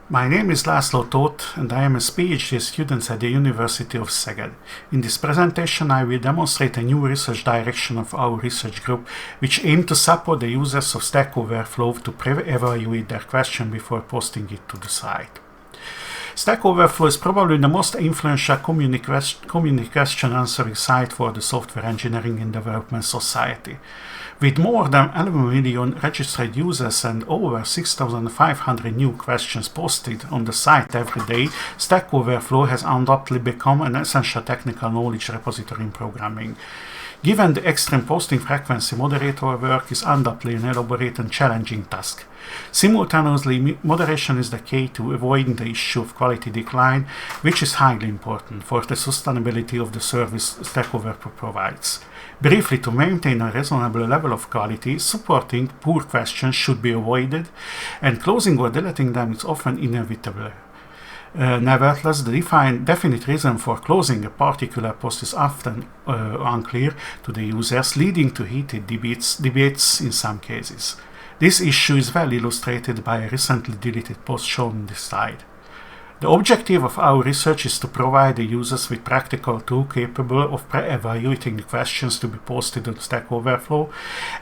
My name is László Tóth, and I am a PhD student at the University of Szeged. In this presentation, I will demonstrate a new research direction of our research group, which aims to support the users of Stack Overflow to pre-evaluate their question before posting it to the site. Stack Overflow is probably the most influential community question answering site for the software engineering and development society. With more than 11 million registered users and over 6,500 new questions posted on the site every day, Stack Overflow has undoubtedly become an essential technical knowledge repository in programming. Given the extreme posting frequency, moderator work is undoubtedly an elaborate and challenging task. Simultaneously, moderation is the key to avoiding the issue of quality decline, which is highly important for the sustainability of the service Stack Overflow provides. Briefly, to maintain a reasonable level of quality, supporting poor questions should be avoided, and closing or deleting them is often inevitable. Nevertheless, the definite reason for closing a particular post is often unclear to the users, leading to heated debates in some cases. This issue is well illustrated by a recently deleted post shown on this slide. The objective of our research is to provide the users with practical tools capable of pre-evaluating the questions to be posted on Stack Overflow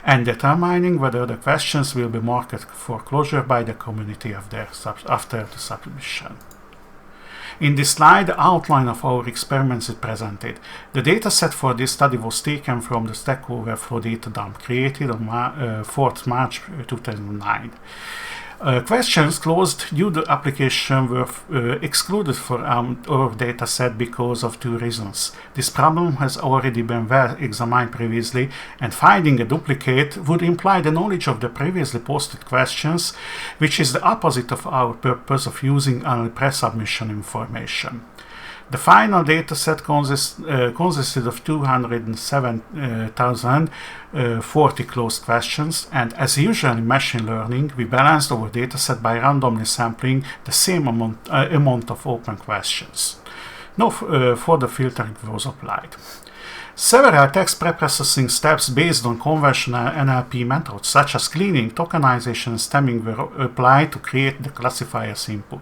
and determining whether the questions will be marked for closure by the community after the submission. In this slide, the outline of our experiments is presented. The dataset for this study was taken from the Stack Overflow data dump created on 4th March 2009. Questions closed due to application were excluded from our dataset because of two reasons. This problem has already been well examined previously, and finding a duplicate would imply the knowledge of the previously posted questions, which is the opposite of our purpose of using only pre-submission information. The final dataset consisted of 207,040 closed questions, and as usual in machine learning, we balanced our dataset by randomly sampling the same amount of open questions. No further filtering was applied. Several text preprocessing steps based on conventional NLP methods such as cleaning, tokenization, and stemming were applied to create the classifier's input.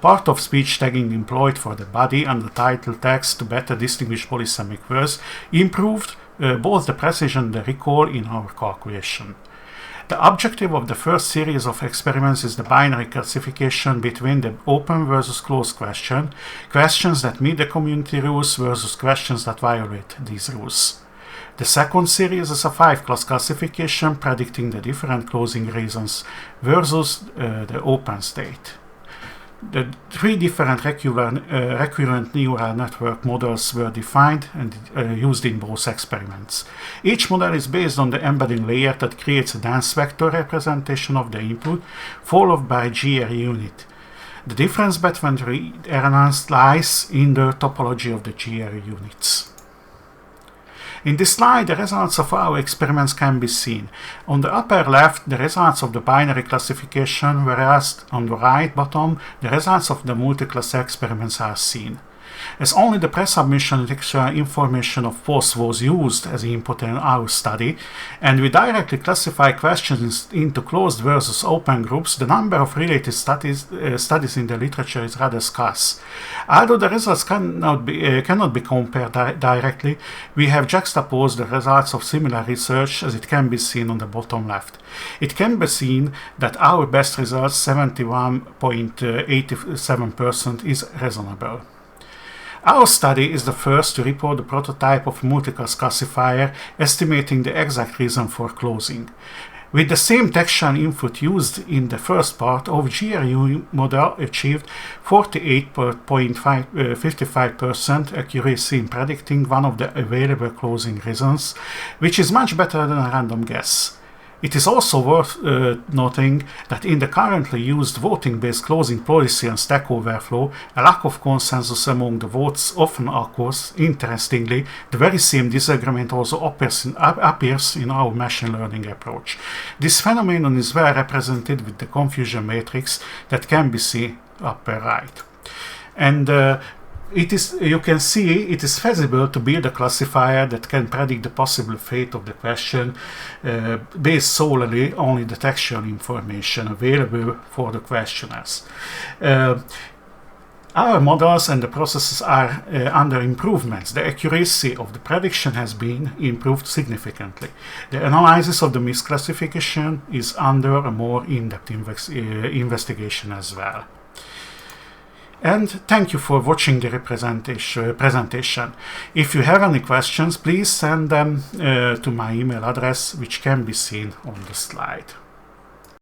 Part of speech tagging employed for the body and the title text to better distinguish polysemic words improved both the precision and the recall in our calculation. The objective of the first series of experiments is the binary classification between the open versus closed questions that meet the community rules versus questions that violate these rules. The second series is a 5-class classification predicting the different closing reasons versus the open state. The 3 different recurrent neural network models were defined and used in both experiments. Each model is based on the embedding layer that creates a dense vector representation of the input, followed by a GR unit. The difference between the elements lies in the topology of the GR units. In this slide, the results of our experiments can be seen. On the upper left, the results of the binary classification, whereas on the right bottom, the results of the multi-class experiments are seen. As only the pre-submission textual information of posts was used as input in our study, and we directly classify questions into closed versus open groups, the number of related studies in the literature is rather scarce. Although the results cannot be compared directly, we have juxtaposed the results of similar research as it can be seen on the bottom left. It can be seen that our best results, 71.87%, is reasonable. Our study is the first to report the prototype of multi-class classifier estimating the exact reason for closing. With the same textual input used in the first part, our GRU model achieved 48.55% accuracy in predicting one of the available closing reasons, which is much better than a random guess. It is also worth noting that in the currently used voting-based closing policy on Stack Overflow, a lack of consensus among the votes often occurs. Interestingly, the very same disagreement also appears in our machine learning approach. This phenomenon is well represented with the confusion matrix that can be seen upper right. And you can see it is feasible to build a classifier that can predict the possible fate of the question based solely on the textual information available for the questioners. Our models and the processes are under improvements. The accuracy of the prediction has been improved significantly. The analysis of the misclassification is under a more in-depth investigation as well. And thank you for watching the presentation. If you have any questions, please send them to my email address, which can be seen on the slide.